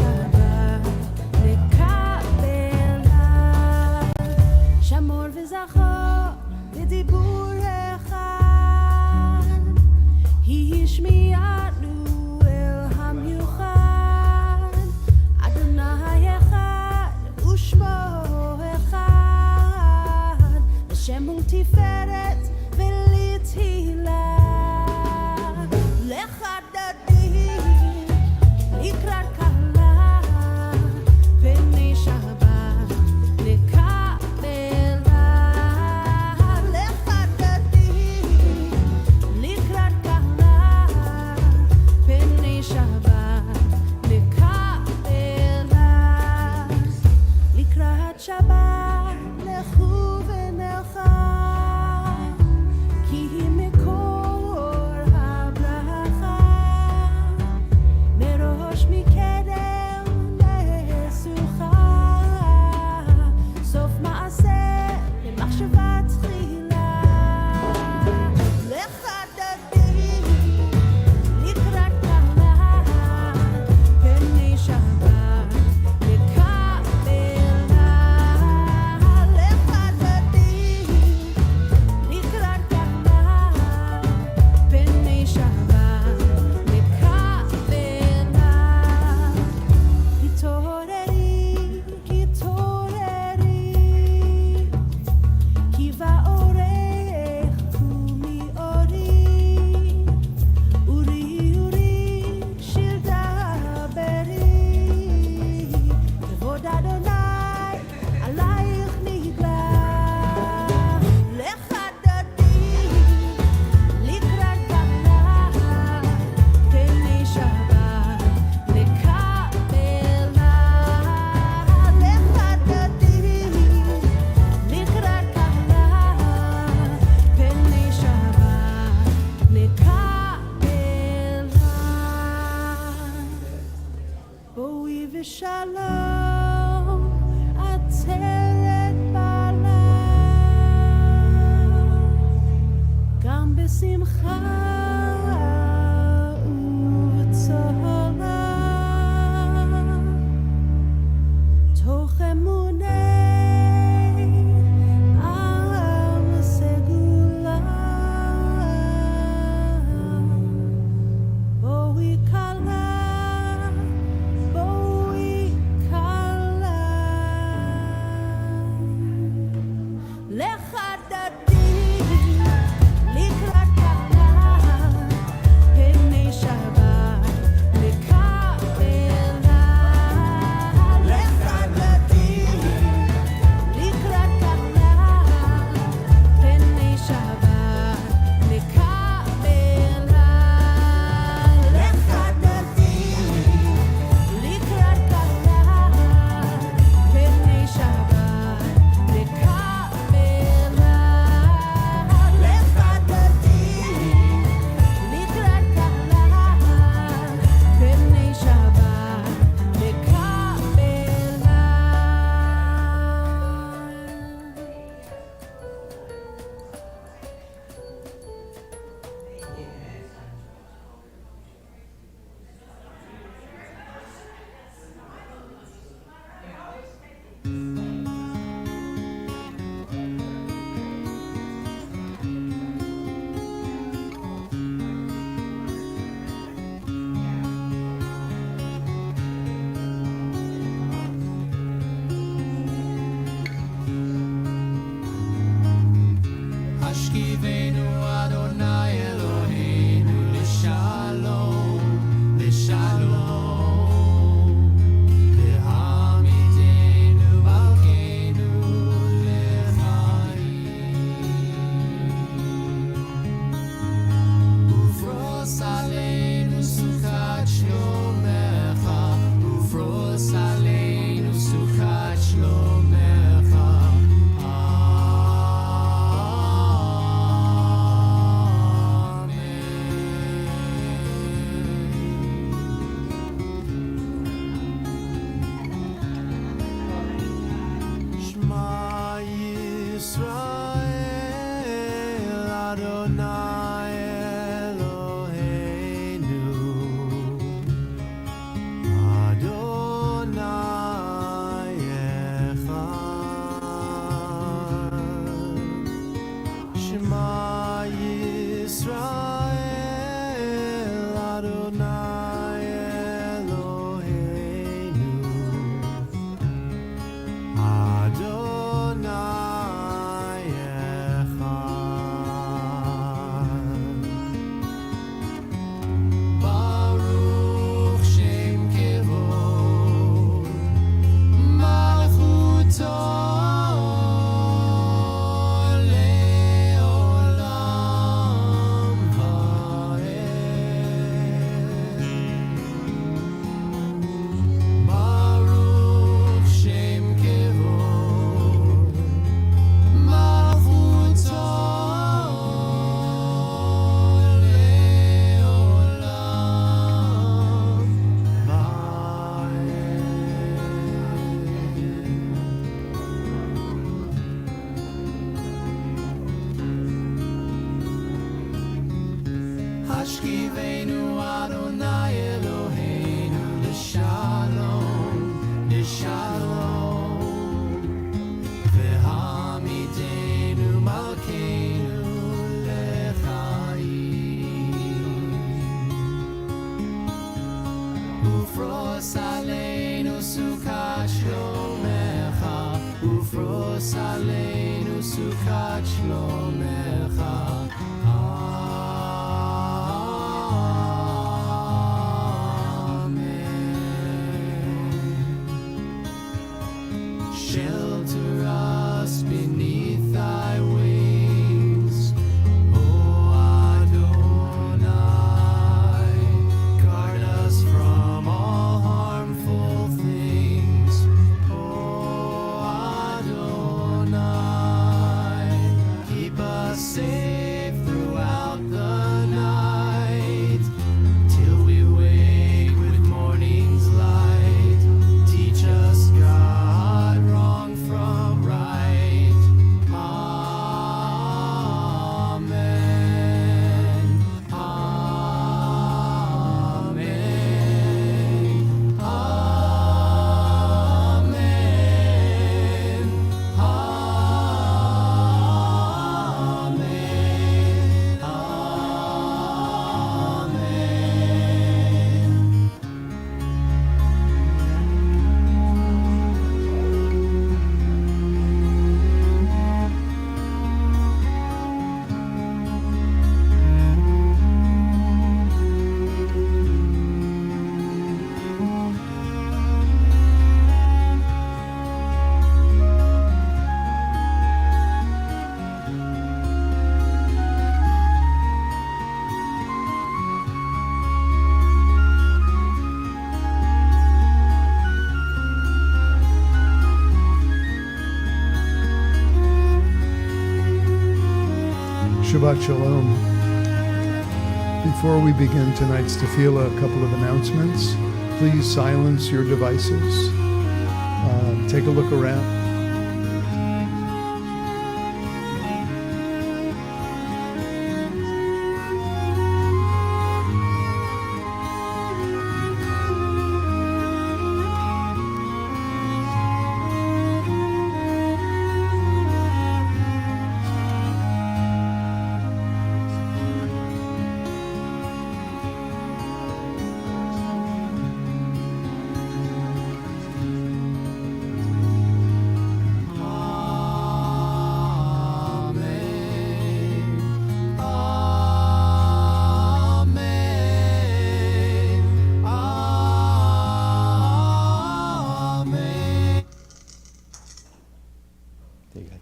שבת לקבלה שמור וזכור בדיבור אחד היא השמיענו אל המיוחד אדוני אחד ושמו אחד לשם ולתפארת ולתהילה לחדדים לקראת קהלה פני שבת לקבלה לחדדים לקראת קהלה פני שבת לקבלה לקראת שבת לכו ונלכה כי היא מקור הברכה מראש מקדם לסוכה סוף מעשה למחשבה תחילה לחדדים לקראת קהלה פני שבת לקבלה לחדדים לקראת קהלה פני שבת לקבלה התעוררי כי תעוררי כי באורך קומי אורי אורי אורי שיר דברי כבוד אדוני עלייך נגלה לחדדים לקראת קהלה פני שבת לקבלה לחדדים לקראת קהלה פני שבת לקבלה בואי ושלום עצרת בעלה גם בשמחה ובצהלה תוך אמוני עם סגולה בואי קלה בואי קלה לחדדים לקראת קהלה פני שבת לקבלה לחדדים לקראת קהלה פני שבת לקבלה לחדדים לקראת קהלה פני שבת לקבלה לשלום, והעמידנו על Sukkot Shlomecha. Shelter us beneath thy wings, O Adonai. Guard us from all harmful things, O Adonai. Keep us safe throughout the night, till we wake with morning's light. Teach us, God, wrong from right. Amen. Amen. Amen. Shabbat Shalom. Before we begin tonight's tefillah, a couple of announcements. Please silence your devices. Take a look around.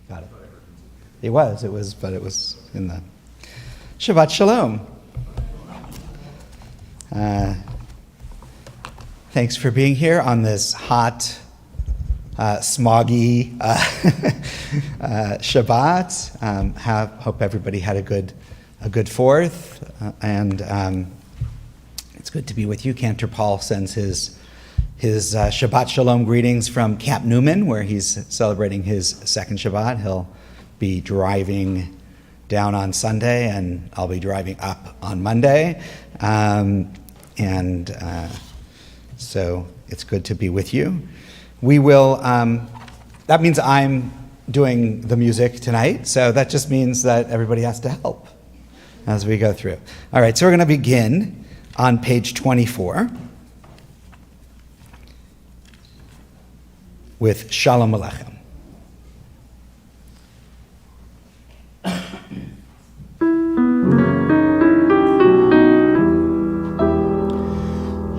Got it. It was in the Shabbat Shalom. Thanks for being here on this hot, smoggy Shabbat. Hope everybody had a good Fourth, and it's good to be with you. Cantor Paul sends his Shabbat Shalom greetings from Camp Newman, where he's celebrating his second Shabbat. He'll be driving down on Sunday, and I'll be driving up on Monday. So it's good to be with you. We will, that means I'm doing the music tonight, so that just means that everybody has to help as we go through. All right, so we're going to begin on page 24. With Shalom Aleichem.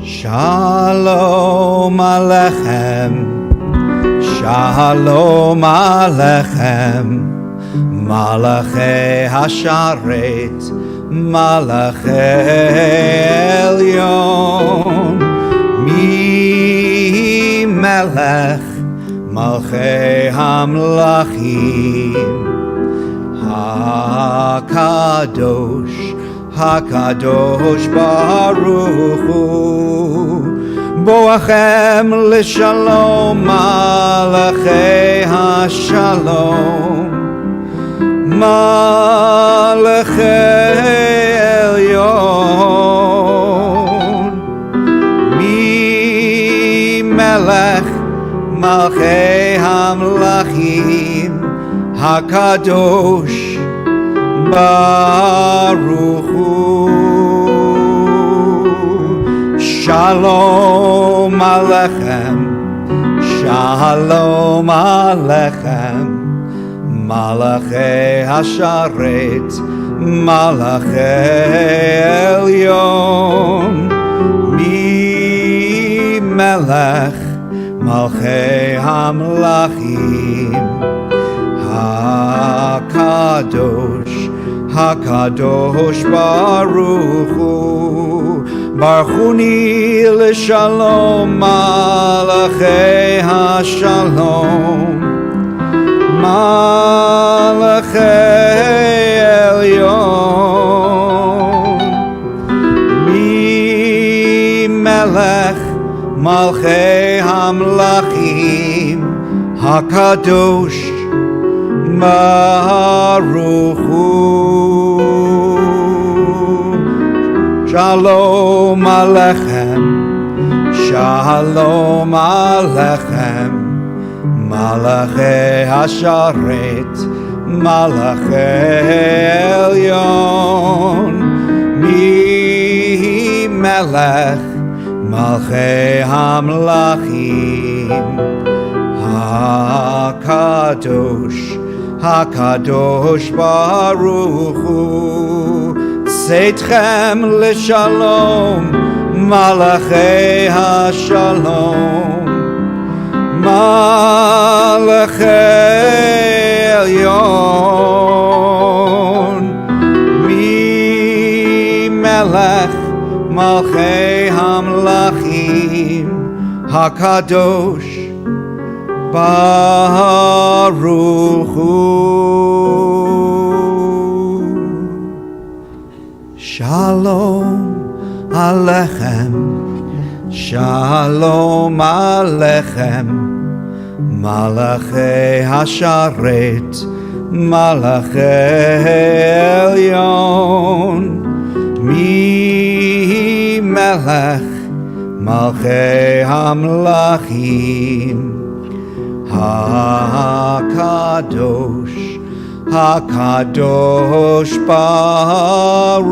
Shalom Aleichem, Shalom Aleichem, Malachei Hasharet, Malachei Elyon, Mi Melech, Malchei Hamlachim, HaKadosh, HaKadosh Baruch Hu, Boachem L'Shalom, Malachei HaShalom, Malachei Elyon, Mi Melech, Malchei Hamlachim, HaKadosh Baruch Hu. Shalom Aleichem, Shalom Aleichem, Malachei Hasharet, Malachei Elyon, Mi Melech, Malchei Hamlachim, HaKadosh, HaKadosh Baruch Hu, Barchuni l'shalom, Malachei Hashalom, Malachei Elyon, Mi Melech, Malchei Hamlachim, HaKadosh Baruch Hu. Shalom Alechem, Shalom Alechem, Malachei Hasharet, Malachei Elyon, Mi Melech, Malchei Hamlachim, HaKadosh, HaKadosh Baruch Hu, Seitchem l'shalom, Malachei Hashalom, Malachei Elyon, Mi Melech, Malchei Hamlachim, HaKadosh Baruch Hu. Shalom Alechem, Shalom Alechem, Malachei Hasharet, Malachei Elyon, Mi Melech, Malchei Hamlachim, HaKadosh, HaKadosh Baruch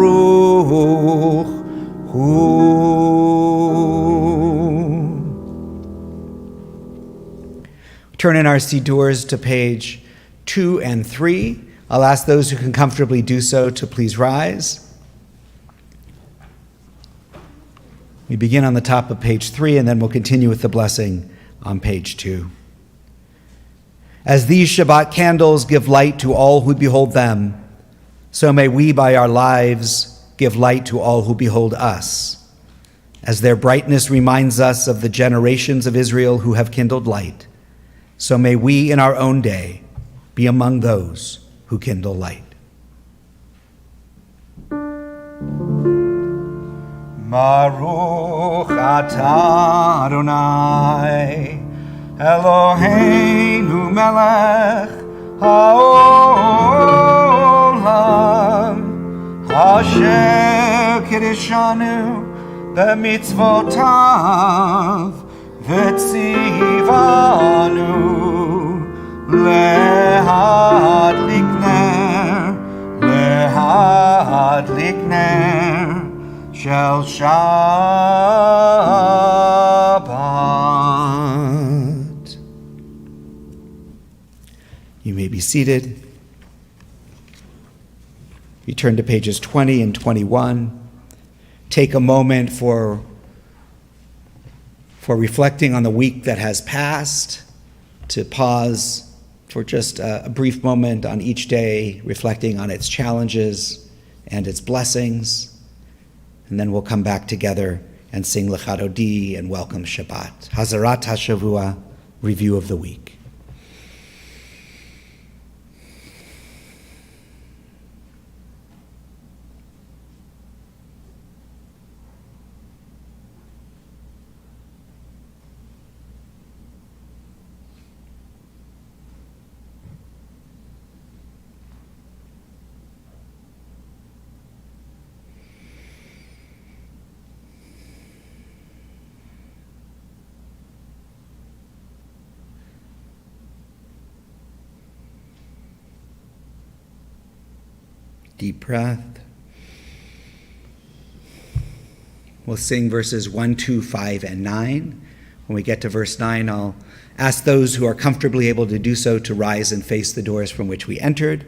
Hu. Turn in our Sidurs to page 2 and 3. I'll ask those who can comfortably do so to please rise. We begin on the top of page 3, and then we'll continue with the blessing on page 2. As these Shabbat candles give light to all who behold them, so may we by our lives give light to all who behold us, as their brightness reminds us of the generations of Israel who have kindled light. So may we in our own day be among those who kindle light. Baruch atah Adonai, Eloheinu melech haolam, asher kiddushanu b'mitzvotav v'tzivanu lehadlik ner shel Shabbat. You may be seated. You turn to pages 20 and 21. Take a moment for reflecting on the week that has passed, to pause for just a brief moment on each day, reflecting on its challenges and its blessings. And then we'll come back together and sing Lecha Dodi and welcome Shabbat. Hazarat HaShavua, review of the week. Deep breath. We'll sing verses 1, 2, 5, and 9. When we get to verse 9, I'll ask those who are comfortably able to do so to rise and face the doors from which we entered,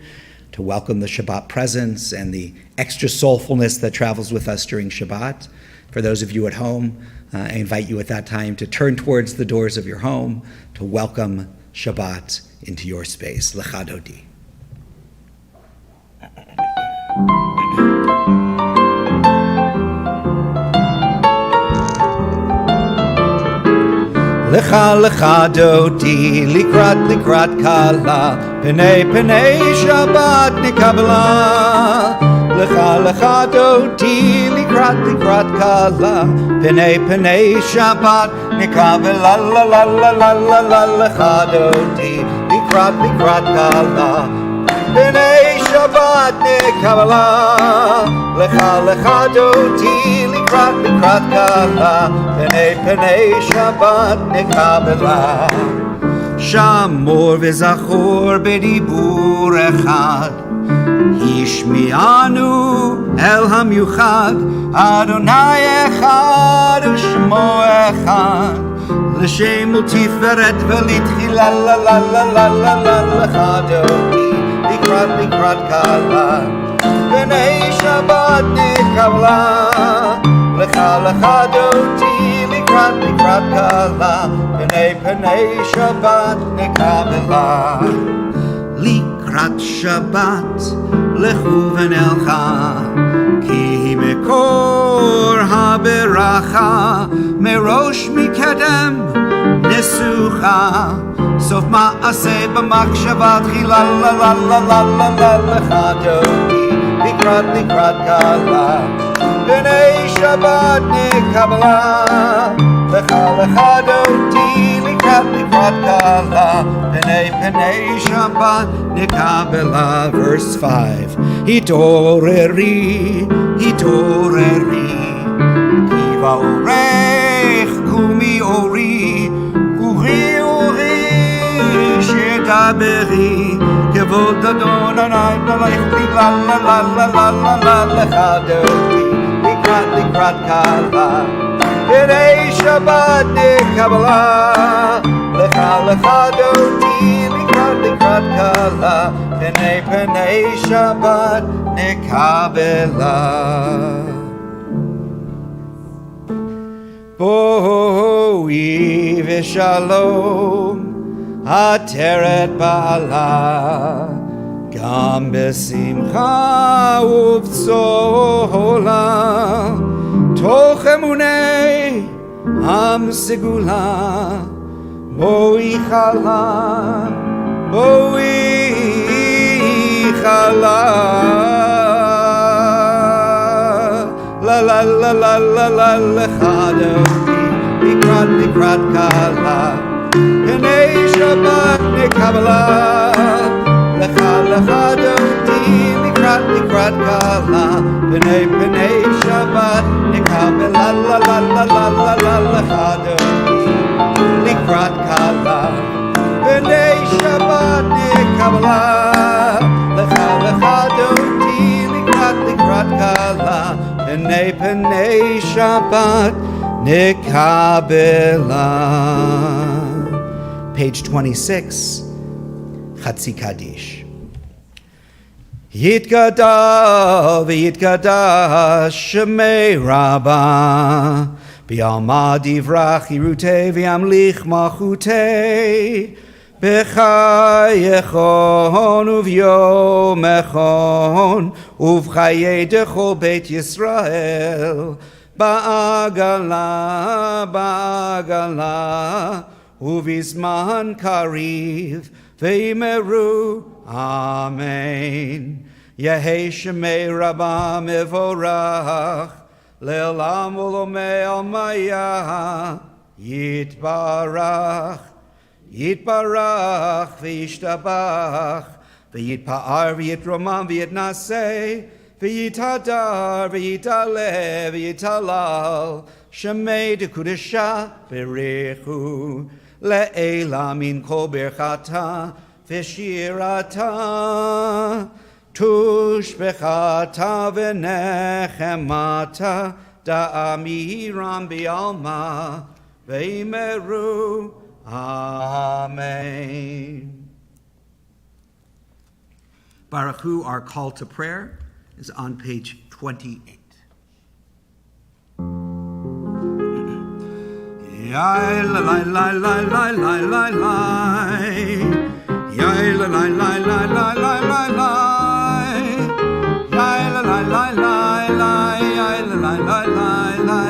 to welcome the Shabbat presence and the extra soulfulness that travels with us during Shabbat. For those of you at home, I invite you at that time to turn towards the doors of your home to welcome Shabbat into your space. Lecha Dodi. Lecha lecha doti likrat kala penei Shabbat nikabla. Lecha lecha doti likrat kala penei Shabbat nikabla. La la la la la la lecha doti likrat kala penei Shabbat nikabla. Lecha doti likrat kala penei Shabbat nikabla. Shamor v'zachor b'dibur echad Yishmi'anu el hamiuchad Adonai echad u'shmo echad L'shem u'tiferet v'litchila la la la la la la lecha doti likrat kala penei Shabbat nikabla. Lecha doti likrat kala penei Shabbat nikabla. Likrat Shabbat lechu v'nelcha ki mekor haberacha merosh mikedem nesucha sof ma'aseh b'machshava tchila la la la la la la lecha doti likrat kala penei Shabbat nikabla. Lecha doti likrat kala penei Shabbat nikabla. Verse 5. Hitoreri kiva orech kumi ori uri shedaberi kevod Adonai nalech la la la la la la la lecha doti likrat kala penei Shabbat nikabla. Lecha doti likrat kala penei Shabbat nikabla. Boi v'shalom ateret ba'ala gam besimcha uvtzola toch emunei am segula boi chala la la la la la la lecha doti likrat kala penei Shabbat nikabla. Lecha doti likrat kala penei Shabbat nikabla. La la la la la la lecha doti likrat kala penei Shabbat nikabla. Lecha doti likrat kala penei Shabbat nikabla. Page 26, Chatzi Kaddish. Yitkada Shemei Rabbah B'alma divrach yirutei v'yamlich malchutei B'chayechon uv'yomechon uv'chayei dechol Beit Yisrael Ba'agala uv'izman kariv v'imeru Amen. Yehei Shemei Rabbah mevorach Le'olam u'lomei almaya Yitbarach v'yishtabach v'yitpa'ar v'yitromam v'yitnaseh v'yitadar v'yitaleh v'yitalal Shemei dekudesha berichu le'ela min kol berchata v'shirata tushbechata v'nechemata da'amiram bi'alma v'yimeru. Amen. Baruch Hu, our call to prayer, is on page 28. Yai la la la la la la la la. Yai la la la la la la la la. Yai la la la la la. Yai la la la la la.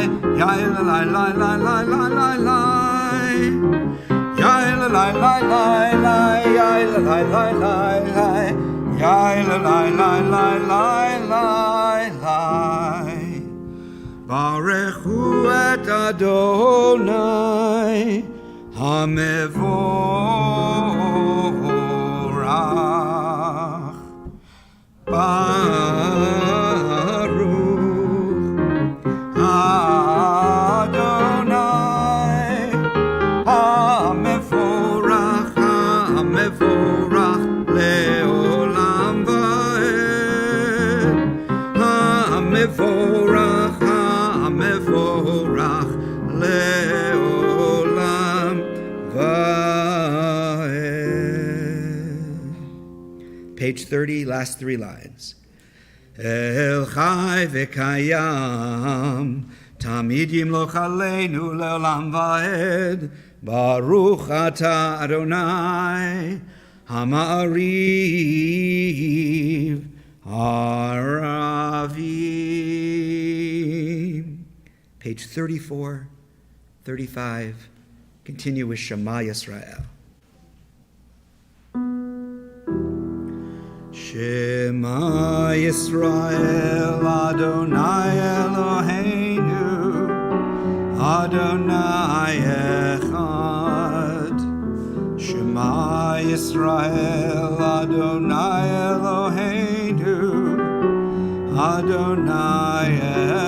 Yai la la la la la la la la. Yai la la la la la. Yai la la la la la. Yai la la la la la la la. Barechu et Adonai HaMevorach. Baruch Adonai HaMevorach, HaMevorach leolam va'ed. HaMevorach, HaMevorach leolam va'ed. Page 30, last three lines. El chai v'kayam, tamid yimloch aleinu leolam va'ed. Baruch atah Adonai, Hama'ariv, Aravim. Page 34, 35. Continue with Shema Yisrael. Shema Yisrael, Adonai Eloheinu, Adonai Echad. Shema Yisrael, Adonai Eloheinu, Adonai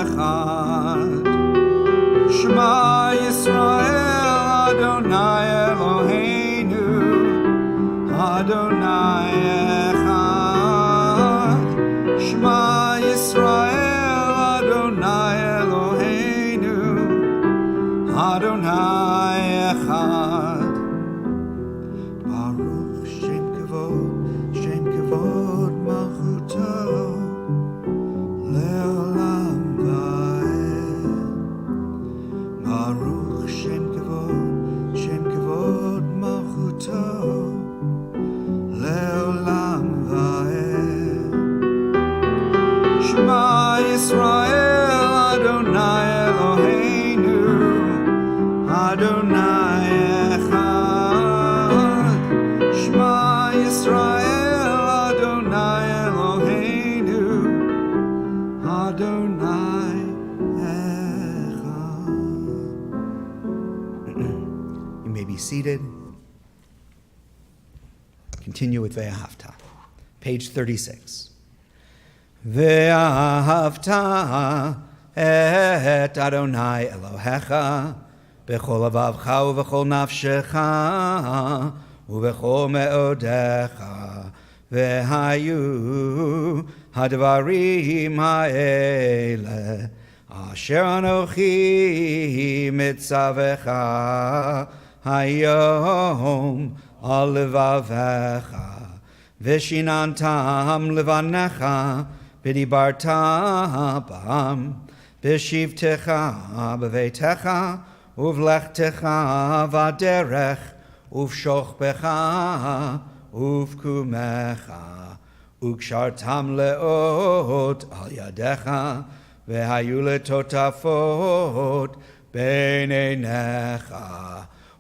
Echad. Shema Yisrael, Adonai Eloheinu, Adonai Echad. Shema Yisrael, Adonai Eloheinu, Adonai Echad. Baruch Shem Kavod Malchuto leolam va'ed. Baruch Shem Kavod Malchuto leolam va'ed. Shema Yisrael, Adonai Eloheinu, Adonai Echad. Shema Yisrael, Adonai Eloheinu, Adonai Echad. You may be seated. Continue with Ve'ahavta. Page 36. Ve'ahavta et Adonai Elohecha b'chol avavcha u'b'chol nafshecha u'b'chol me'odecha ve'hayu hadvarim ha'ele asher anochi mitzavecha hayom al levavecha v'shinantam levanecha v'dibarta bam b'shivtecha b'veitecha uvlechtecha v'derech uvshochbecha uvkumecha ukshartam leot al yadecha v'hayu letotafot b'neinecha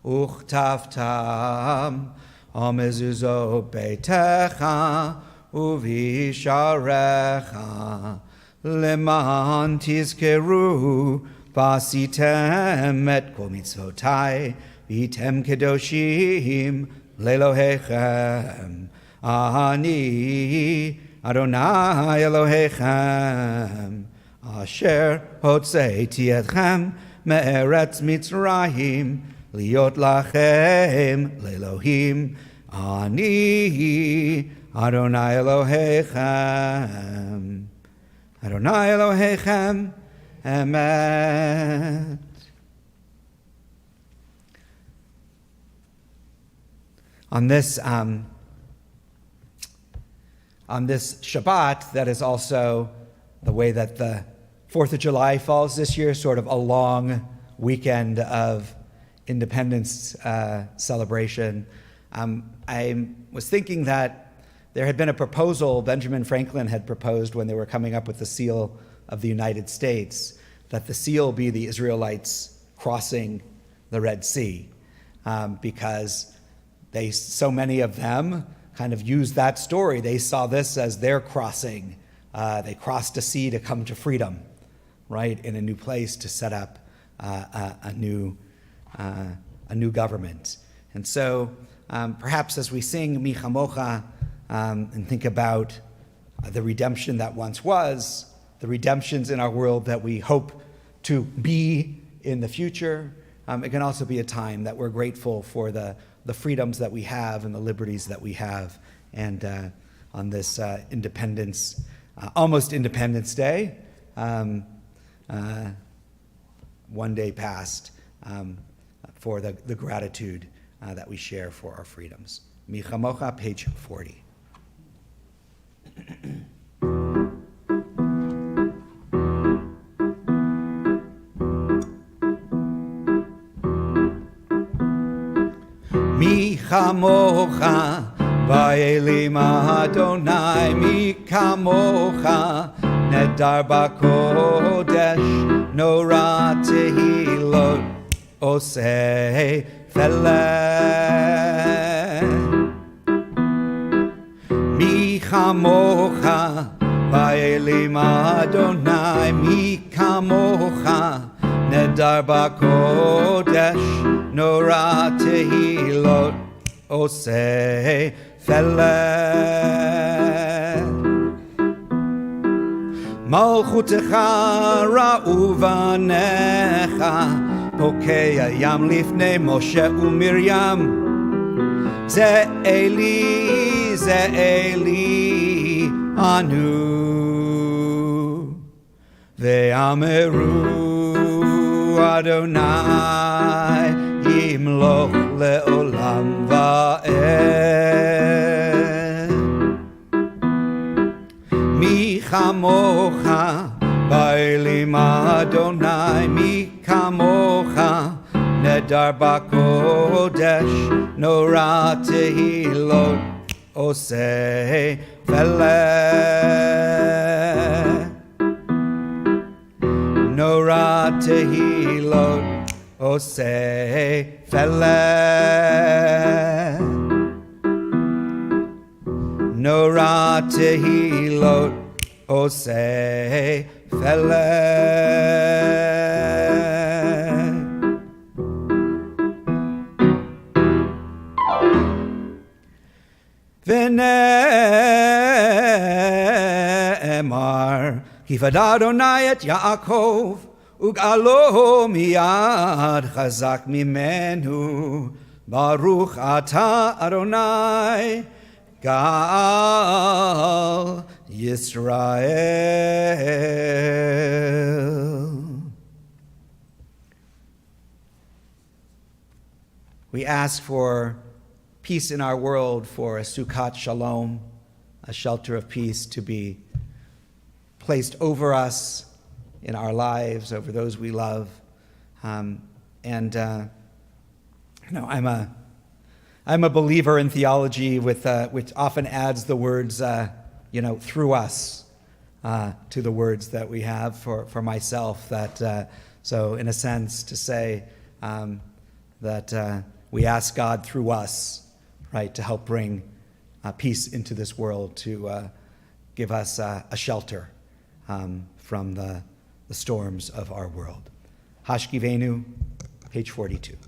uchtaftam amezuzot beitecha uvisharecha leman tizkeru vasitem et kol mitzvotai vitem kedoshim lelohechem ani Adonai Elohechem asher hotzeiti etchem me'eretz Mitzrayim liot lachem lelohim ani Adonai Elohechem Adonai Elohechem emet. on this Shabbat, that is also the way that the 4th of July falls this year, sort of a long weekend of independence celebration. I was thinking that there had been a proposal Benjamin Franklin had proposed when they were coming up with the seal of the United States, that the seal be the Israelites crossing the Red Sea, because so many of them kind of used that story. They saw this as their crossing. They crossed a sea to come to freedom, right, in a new place to set up a new government. And so perhaps as we sing Mi Chamocha and think about the redemption that once was, the redemptions in our world that we hope to be in the future, it can also be a time that we're grateful for the freedoms that we have and the liberties that we have. And on this almost Independence Day, one day past, for the gratitude that we share for our freedoms. Mi Chamocha, page 40. Mi Chamocha, Va'elim Adonai, Mi Chamocha, Nedar Bakodesh, Nora Tehilot, Oseh Feleh. Mi Chamocha, Va'elim Adonai, Mi Chamocha, Nedar Bakodesh, Nora Tehilot, Oseh Feleh. Malchutecha ra'u vanecha, Pokea yam lifnei Moshe uMiriam. Ze Eli, anu. Ve'ameru Adonai, Yimloch le'olam va'ed. Mi chamocha, Ba'elim Adonai, Mi chamocha, Nedar bakodesh, Nora tehilot, Oseh feleh. Nora tehilot, Oseh feleh. Nora tehilot, Oseh feleh. V'ne'emar Kifad Adonai et Yaakov Ug'alo miyad chazak mimenu Baruch ata Adonai Gal Yisrael. We ask for peace in our world, for a Sukkot Shalom, a shelter of peace to be placed over us in our lives, over those we love. I'm a believer in theology which often adds the words, through us to the words that we have for myself. So in a sense, to say that we ask God through us, right, to help bring peace into this world, to give us a shelter from the storms of our world. Hashkivenu, page 42.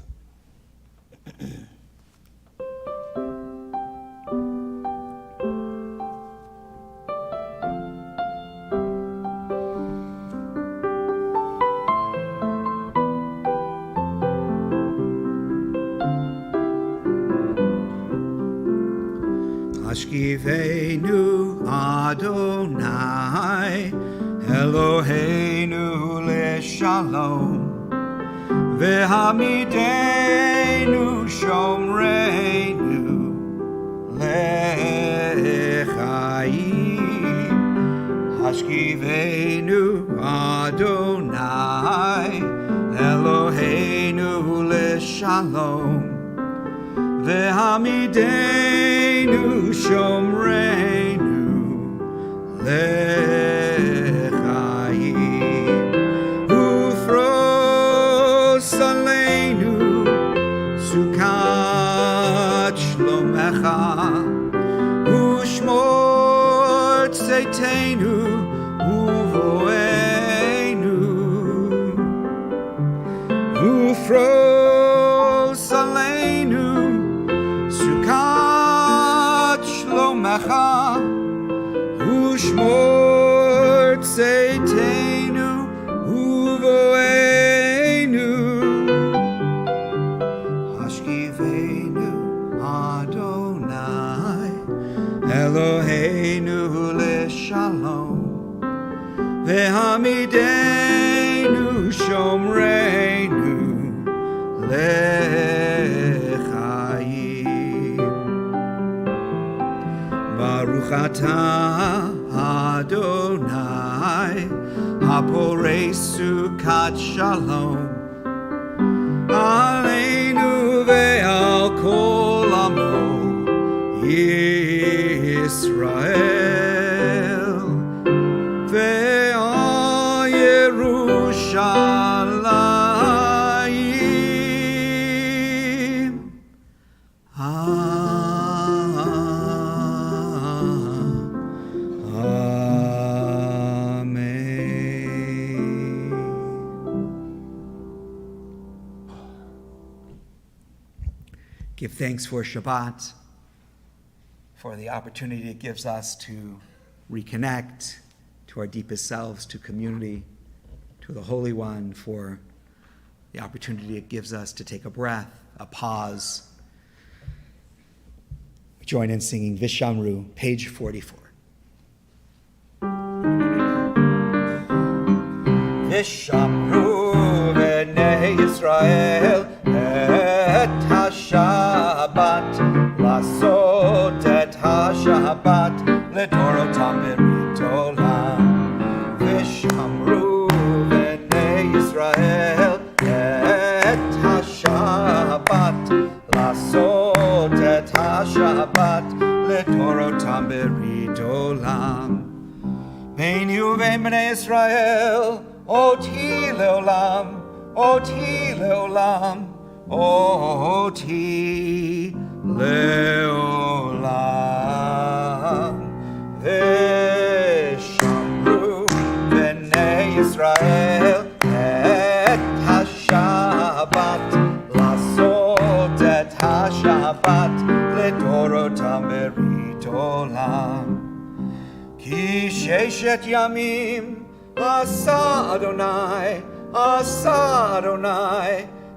Hashkivenu Adonai Eloheinu leshalom Vehamidenu shomreinu Hashkivenu Adonai Eloheinu L'Shalom Vehamidenu Shomreinu L'Chaim Ufros Aleinu Sukat Shlomecha Ushmor Tzeitenu Uvoenu Ufros Aleinu Sukat Shlomecha Ushmor Tzeitenu Uvoenu Hashkivenu Adonai Eloheinu L'Shalom Vehamidenu Shomreinu L'Chaim Baruch atah Adonai Haporei Sukat Shalom Aleinu ve'al kol amo Yisrael ve'al Yerushalayim Give thanks for Shabbat, for the opportunity it gives us to reconnect to our deepest selves, to community, to the Holy One, for the opportunity it gives us to take a breath, a pause. Join in singing Vishamru, page 44. Vishamru v'nei Yisrael et ha-Shabbat lasot et ha-Shabbat ledorotam berit olam. Vishamru v'nei Yisrael et ha-Shabbat lasot et ha-Shabbat ledorotam berit olam. Veinu ve'en bnei Yisrael Oti leolam, oti leolam, oti leolam. Veshamru b'nei Yisrael et ha-Shabbat lasot et ha-Shabbat ledorotam berit olam. Ki sheshet yamim Asa Adonai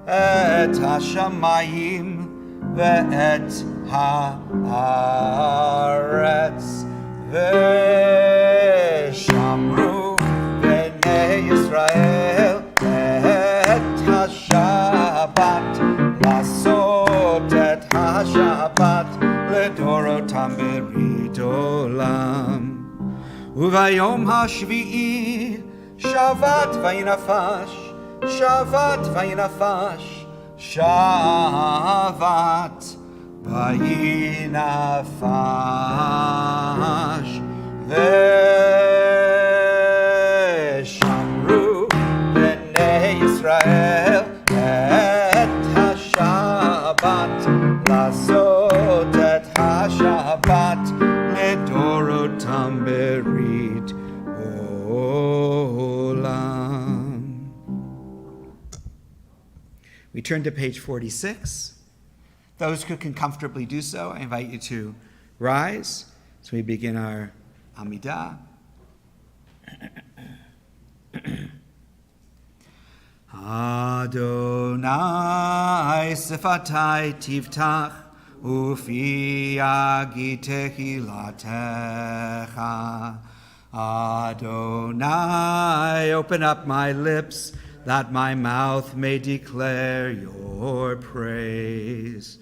et ha-shamayim ve'et ha'aretz ve'shamru b'nei Yisrael et ha-Shabbat lasot et ha-Shabbat ledorotam berit olam. Uvayom hashvi'i Shavat vayinafash, Shavat vayinafash, Shavat vayinafash. Veshamru b'nei Yisrael et ha-Shabbat lasot et ha-Shabbat ledorotam berit olam. We turn to page 46. Those who can comfortably do so, I invite you to rise as we begin our Amidah. Adonai sifatai tivtach Ufi agi tehilatecha. Adonai, open up my lips, that my mouth may declare your praise.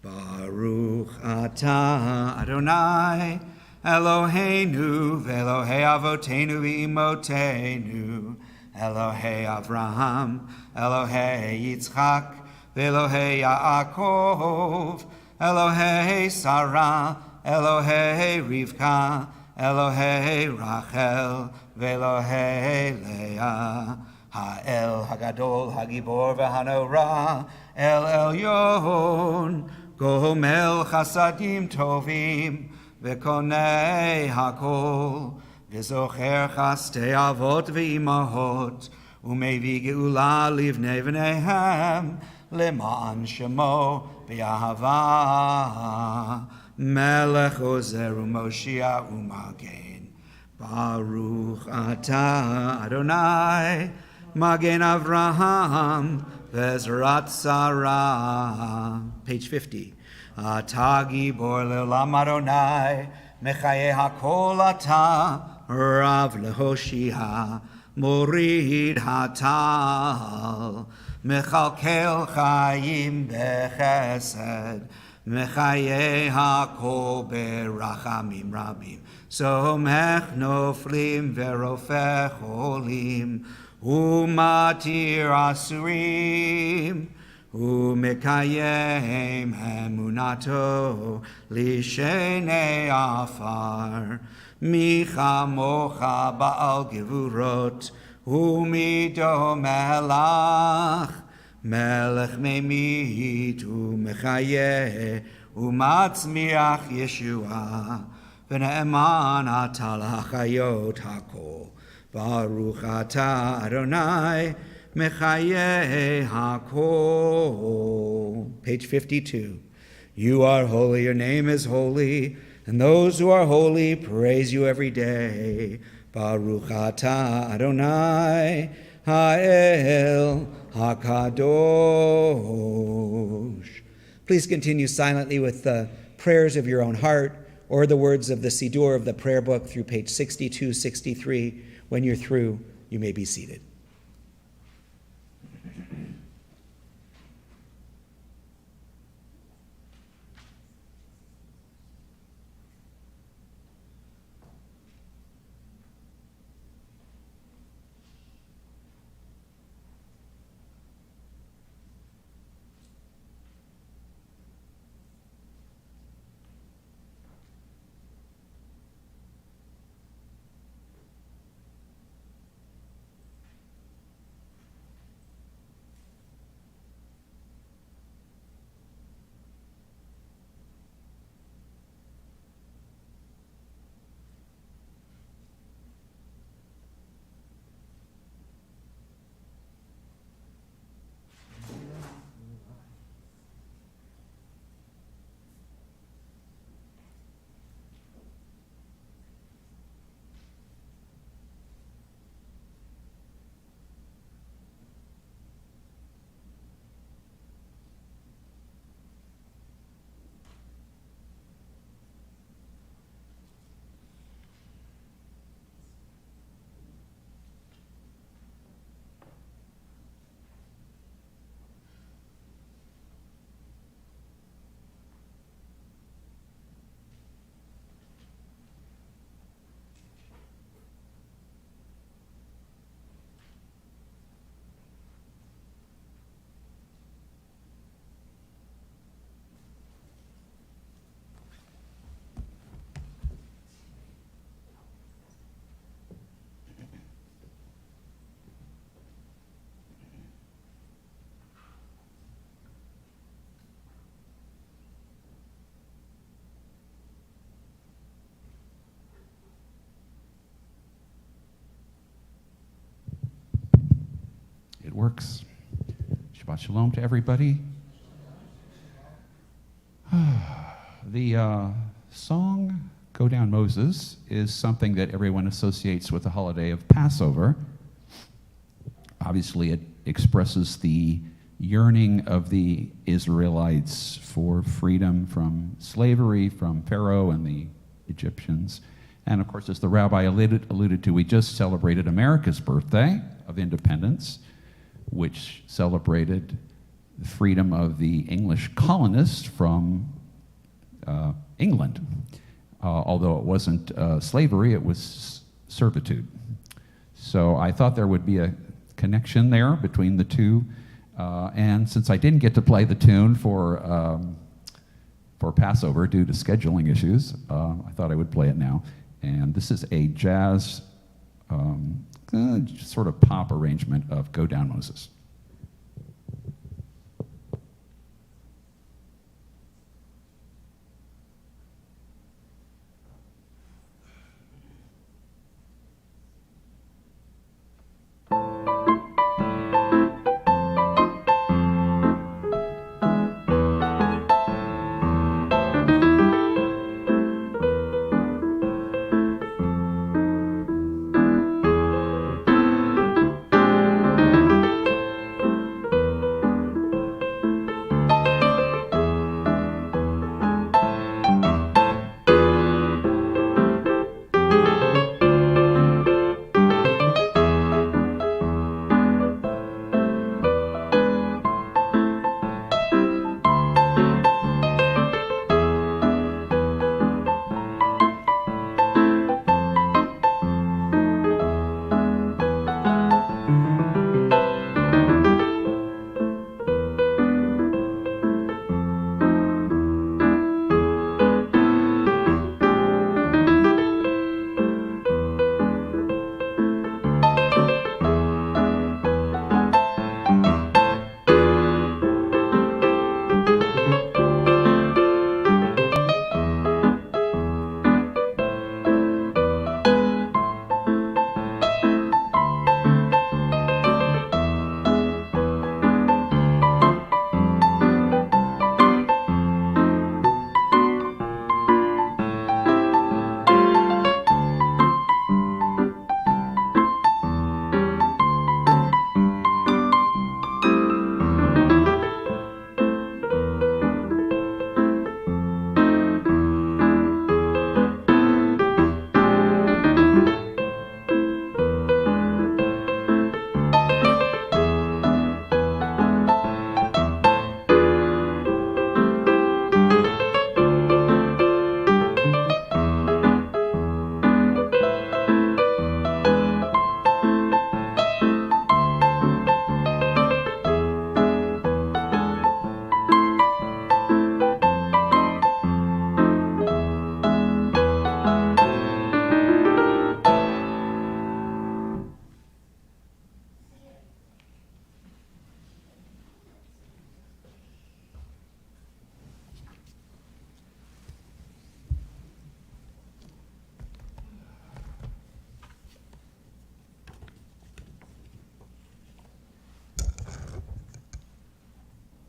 Baruch atah Adonai, Eloheinu ve'Elohei avotenu v'imotenu, Elohei Avraham, Elohei Yitzchak, ve'Elohei Yaakov, Elohei Sarah, Elohei Rivka, Elohei Rachel, ve'Elohei Leah, Ha'el Hagadol Hagibor v'Hanora, El Elyon, Gomel Chasadim Tovim, ve'Konei Hakol, ve'Zocher Chastei Avot ve'Imahot, u'Mevi Geula Livnei V'neihem, Le'ma'an Shemo B'Yahava, Melech Ozer u'Moshiach u'Magen, Baruch Atah Adonai, Magen Avraham, Ve'ezrat Sarah. Page 50. Atah Gibor Le'olam Adonai, Mechaye HaKol Atah, Rav Lehoshia, Morid Hatal, Mechalkel Chayim Bechesed, Mechaye HaKol Berachamim Rabim, Somech Noflim Verofech Olim, Umatir Asurim, Umekayem Emunato Lishenei Afar, Micha Mocha Baal Gevurot, Umido Melach, Melech Memit Umechayeh, Umatzmiach Yeshua, V'ne'eman Atal HaChayot HaKol, Baruch Atah Adonai, Mechaye HaKol. Page 52. You are holy, your name is holy, and those who are holy praise you every day. Baruch Atah Adonai, Ha'el HaKadosh. Please continue silently with the prayers of your own heart or the words of the Siddur of the prayer book through page 62, 63. When you're through, you may be seated. Works. Shabbat Shalom to everybody. The song Go Down Moses is something that everyone associates with the holiday of Passover. Obviously, it expresses the yearning of the Israelites for freedom from slavery, from Pharaoh and the Egyptians. And of course, as the rabbi alluded to, we just celebrated America's birthday of independence, which celebrated the freedom of the English colonists from England. although it wasn't slavery, it was servitude. So I thought there would be a connection there between the two. And since I didn't get to play the tune for Passover due to scheduling issues, I thought I would play it now. And this is a jazz sort of pop arrangement of Go Down Moses.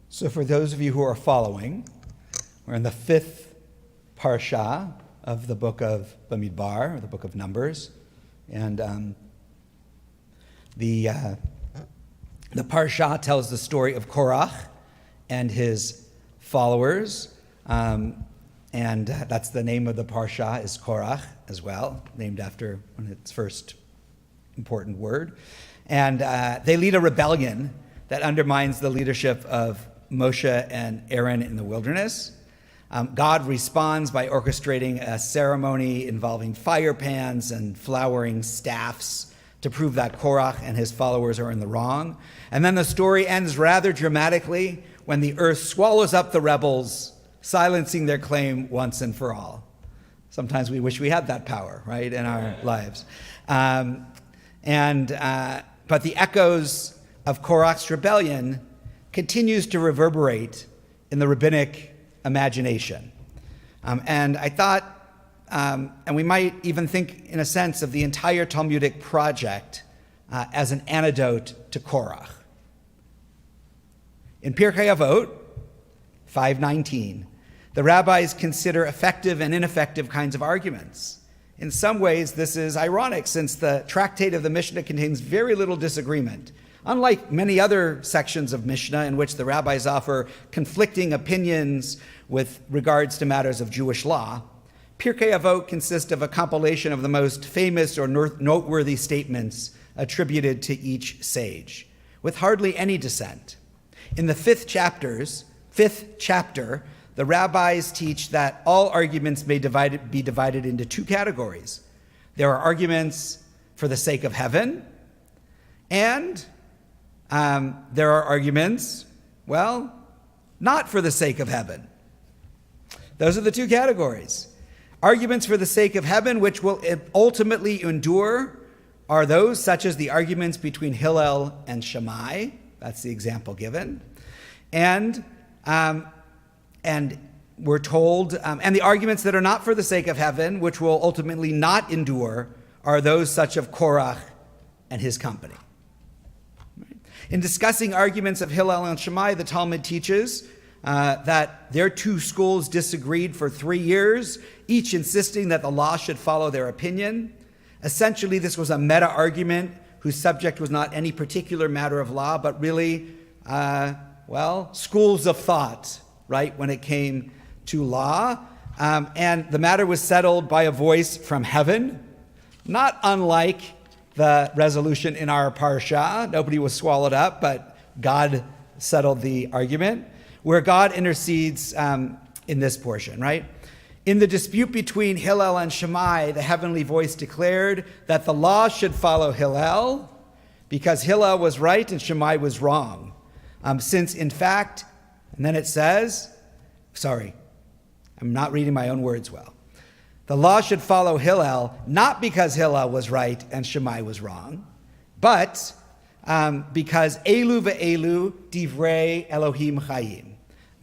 So for those of you who are following, we're in the 5th parsha of the book of Bamidbar, or the book of Numbers. And the parsha tells the story of Korach and his followers. And that's the name of the parsha, is Korach as well, named after its first important word. And they lead a rebellion that undermines the leadership of Moshe and Aaron in the wilderness. God responds by orchestrating a ceremony involving fire pans and flowering staffs to prove that Korach and his followers are in the wrong. And then the story ends rather dramatically when the earth swallows up the rebels, silencing their claim once and for all. Sometimes we wish we had that power, right, in our lives. But the echoes of Korach's rebellion continues to reverberate in the rabbinic imagination. And I thought, and we might even think in a sense of the entire Talmudic project as an antidote to Korach. In Pirkei Avot 5:19, the rabbis consider effective and ineffective kinds of arguments. In some ways, this is ironic, since the tractate of the Mishnah contains very little disagreement. Unlike many other sections of Mishnah in which the rabbis offer conflicting opinions with regards to matters of Jewish law, Pirkei Avot consists of a compilation of the most famous or noteworthy statements attributed to each sage, with hardly any dissent. In the fifth chapter, the rabbis teach that all arguments may be divided into two categories. There are arguments for the sake of heaven, and there are arguments, well, not for the sake of heaven. Those are the two categories. Arguments for the sake of heaven, which will ultimately endure, are those such as the arguments between Hillel and Shammai. That's the example given. And we're told, and the arguments that are not for the sake of heaven, which will ultimately not endure, are those such of Korach and his company. In discussing arguments of Hillel and Shammai, the Talmud teaches that their two schools disagreed for 3 years, each insisting that the law should follow their opinion. Essentially, this was a meta-argument whose subject was not any particular matter of law, but really, schools of thought, right, when it came to law. And the matter was settled by a voice from heaven, not unlike the resolution in our parsha. Nobody was swallowed up, but God settled the argument, where God intercedes in this portion, right? In the dispute between Hillel and Shammai, the heavenly voice declared that the law should follow Hillel because Hillel was right and Shammai was wrong. Since, in fact, and then it says, sorry, I'm not reading my own words well. The law should follow Hillel, not because Hillel was right and Shammai was wrong, but because Elu ve'elu divrei Elohim chayim.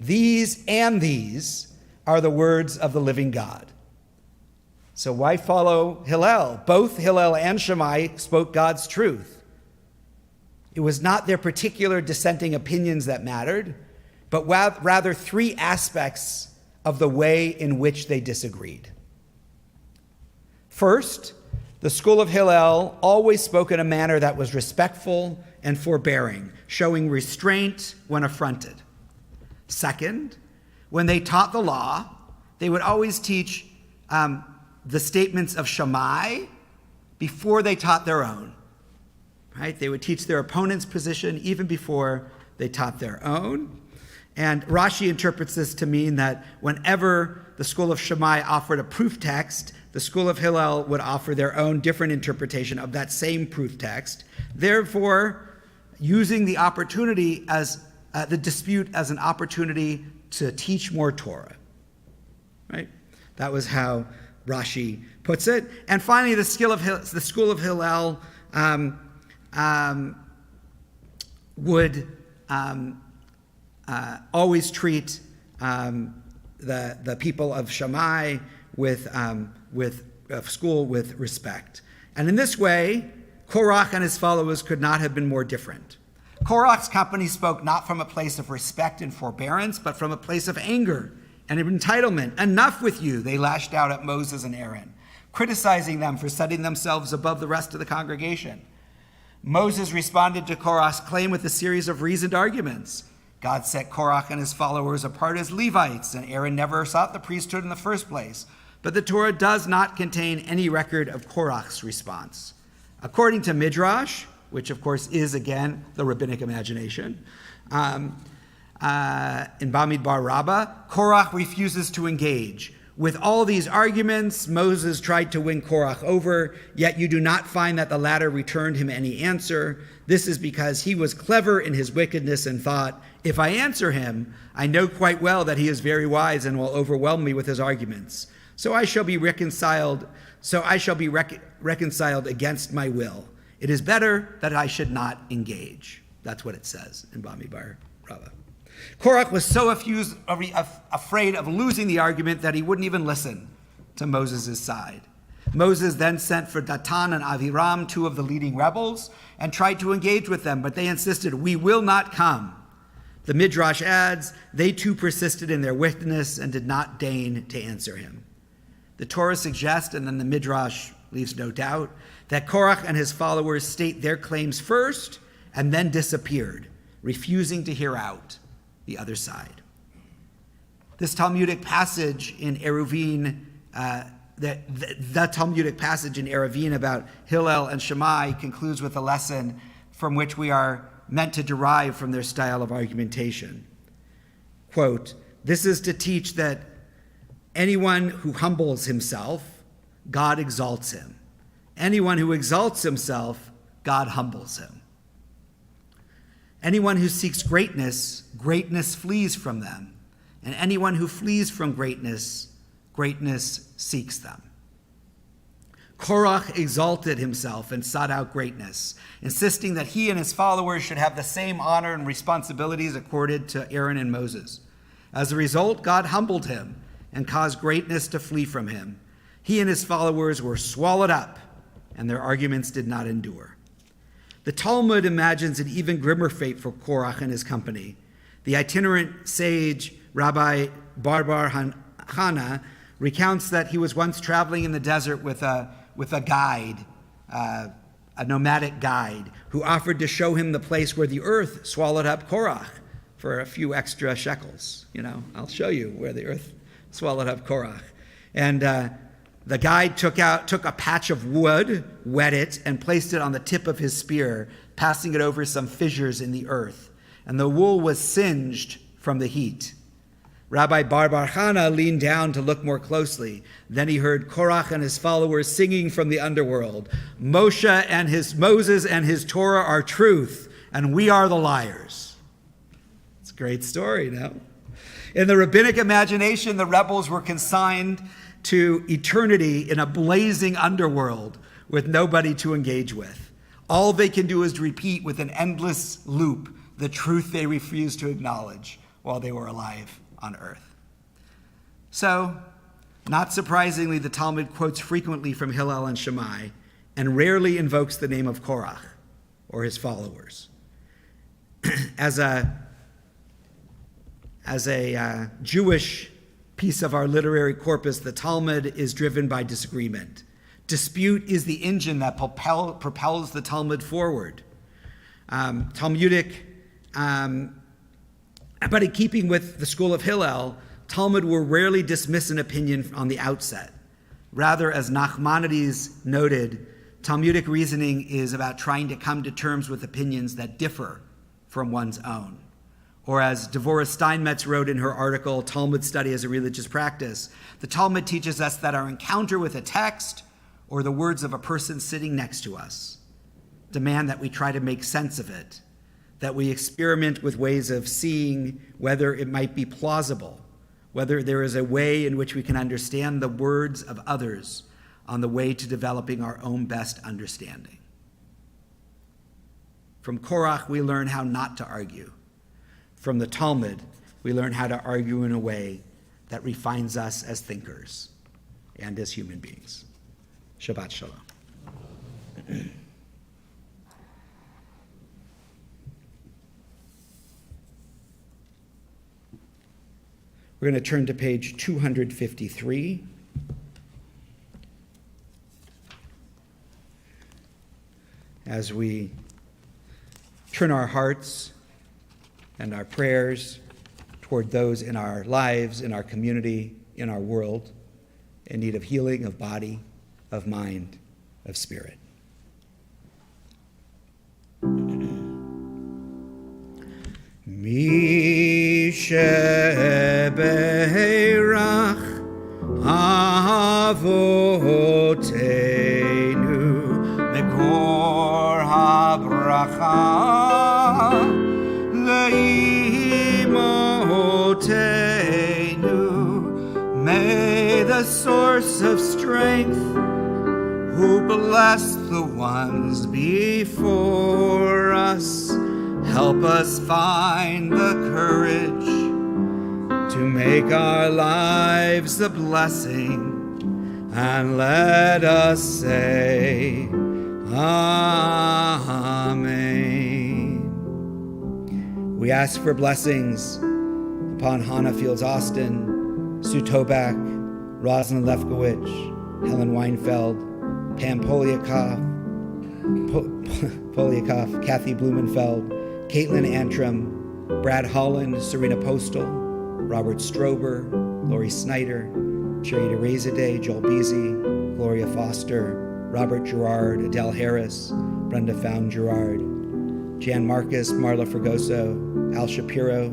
These and these are the words of the living God. So why follow Hillel? Both Hillel and Shammai spoke God's truth. It was not their particular dissenting opinions that mattered, but rather three aspects of the way in which they disagreed. First, the school of Hillel always spoke in a manner that was respectful and forbearing, showing restraint when affronted. Second, when they taught the law, they would always teach the statements of Shammai before they taught their own. Right? They would teach their opponent's position even before they taught their own. And Rashi interprets this to mean that whenever the school of Shammai offered a proof text, the school of Hillel would offer their own different interpretation of that same proof text, therefore using the opportunity as the dispute as an opportunity to teach more Torah. Right? That was how Rashi puts it. And finally, the school of Hillel would always treat the people of Shammai with school with respect. And in this way, Korach and his followers could not have been more different. Korach's company spoke not from a place of respect and forbearance, but from a place of anger and entitlement. Enough with you, they lashed out at Moses and Aaron, criticizing them for setting themselves above the rest of the congregation. Moses responded to Korach's claim with a series of reasoned arguments. God set Korach and his followers apart as Levites, and Aaron never sought the priesthood in the first place. But the Torah does not contain any record of Korach's response. According to Midrash, which of course is, again, the rabbinic imagination, in Bamidbar Rabbah, Korach refuses to engage. With all these arguments, Moses tried to win Korach over, yet you do not find that the latter returned him any answer. This is because he was clever in his wickedness and thought, if I answer him, I know quite well that he is very wise and will overwhelm me with his arguments. So I shall be reconciled against my will. It is better that I should not engage. That's what it says in Bamidbar Rabbah. Korach was so afraid of losing the argument that he wouldn't even listen to Moses' side. Moses then sent for Datan and Aviram, two of the leading rebels, and tried to engage with them, but they insisted, we will not come. The Midrash adds, they too persisted in their wickedness and did not deign to answer him. The Torah suggests, and then the Midrash leaves no doubt, that Korach and his followers state their claims first and then disappeared, refusing to hear out the other side. This Talmudic passage in Eruvin, the Talmudic passage in Eruvin about Hillel and Shammai concludes with a lesson from which we are meant to derive from their style of argumentation. Quote, This is to teach that anyone who humbles himself, God exalts him. Anyone who exalts himself, God humbles him. Anyone who seeks greatness, greatness flees from them. And anyone who flees from greatness, greatness seeks them. Korach exalted himself and sought out greatness, insisting that he and his followers should have the same honor and responsibilities accorded to Aaron and Moses. As a result, God humbled him and caused greatness to flee from him. He and his followers were swallowed up, and their arguments did not endure. The Talmud imagines an even grimmer fate for Korach and his company. The itinerant sage Rabbi Barbar Hana recounts that he was once traveling in the desert with a guide, a nomadic guide, who offered to show him the place where the earth swallowed up Korach for a few extra shekels. I'll show you where the earth swallowed up Korach. And the guide took a patch of wood, wet it, and placed it on the tip of his spear, passing it over some fissures in the earth. And the wool was singed from the heat. Rabbi Barbar Hana leaned down to look more closely. Then he heard Korach and his followers singing from the underworld. Moses and his Torah are truth, and we are the liars. It's a great story, no? In the rabbinic imagination, the rebels were consigned to eternity in a blazing underworld with nobody to engage with. All they can do is repeat with an endless loop the truth they refused to acknowledge while they were alive on earth. So, not surprisingly, the Talmud quotes frequently from Hillel and Shammai and rarely invokes the name of Korach or his followers. As a Jewish piece of our literary corpus, the Talmud is driven by disagreement. Dispute is the engine that propels the Talmud forward. But in keeping with the school of Hillel, Talmud will rarely dismiss an opinion on the outset. Rather, as Nachmanides noted, Talmudic reasoning is about trying to come to terms with opinions that differ from one's own. Or as Devorah Steinmetz wrote in her article, Talmud Study as a Religious Practice, the Talmud teaches us that our encounter with a text or the words of a person sitting next to us demand that we try to make sense of it, that we experiment with ways of seeing whether it might be plausible, whether there is a way in which we can understand the words of others on the way to developing our own best understanding. From Korach, we learn how not to argue. From the Talmud, we learn how to argue in a way that refines us as thinkers and as human beings. Shabbat Shalom. We're going to turn to page 253. As we turn our hearts and our prayers toward those in our lives, in our community, in our world, in need of healing of body, of mind, of spirit. Mi shebeirach avoteinu mekor habracha leimotenu. May the source of strength, who bless the ones before us, help us find the courage to make our lives a blessing, and let us say, Amen. We ask for blessings upon Hannah Fields Austin, Sue Tobak, Rosalind Lefkowitz, Helen Weinfeld, Pam Poliakoff, Kathy Blumenfeld, Caitlin Antrim, Brad Holland, Serena Postal, Robert Strober, Lori Snyder, Cherita Razadeh, Joel Beasy, Gloria Foster, Robert Gerard, Adele Harris, Brenda Found Gerard, Jan Marcus, Marla Fregoso, Al Shapiro,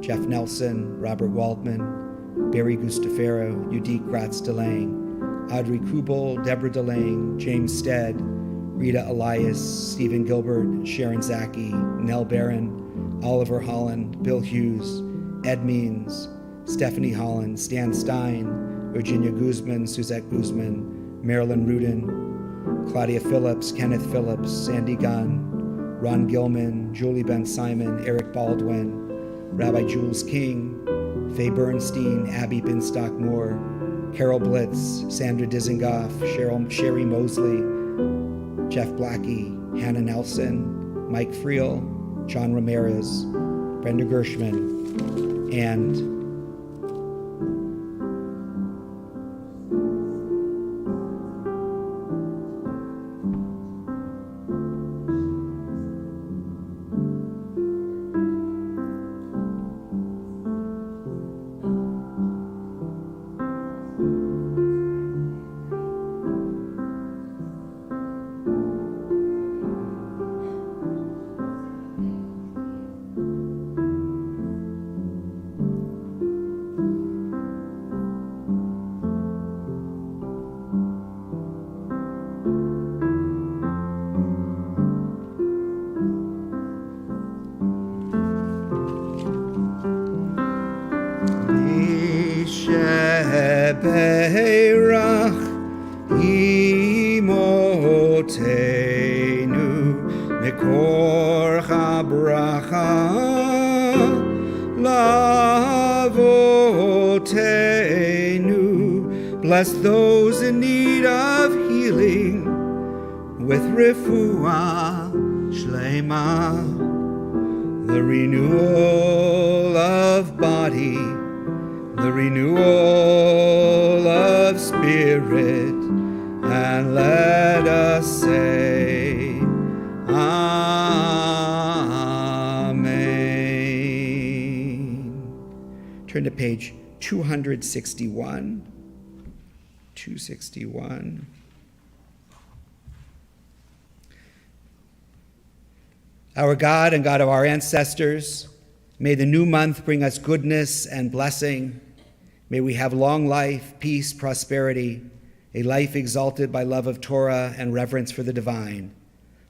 Jeff Nelson, Robert Waldman, Barry Gustafaro, Udique Gratz DeLange, Audrey Kubel, Deborah DeLange, James Stead, Rita Elias, Stephen Gilbert, Sharon Zaki, Nell Barron, Oliver Holland, Bill Hughes, Ed Means, Stephanie Holland, Stan Stein, Virginia Guzman, Suzette Guzman, Marilyn Rudin, Claudia Phillips, Kenneth Phillips, Sandy Gunn, Ron Gilman, Julie Ben Simon, Eric Baldwin, Rabbi Jules King, Faye Bernstein, Abby Binstock Moore, Carol Blitz, Sandra Dizengoff, Sherry Mosley, Jeff Blackie, Hannah Nelson, Mike Friel, John Ramirez, Brenda Gershman, and Beirach imotenu mikor habracha lavotenu. Bless those in need of healing with refuah shlema, the renewal of body, the renewal of spirit, and let us say, Amen. Turn to page 261. 261. Our God and God of our ancestors, may the new month bring us goodness and blessing. May we have long life, peace, prosperity, a life exalted by love of Torah and reverence for the divine,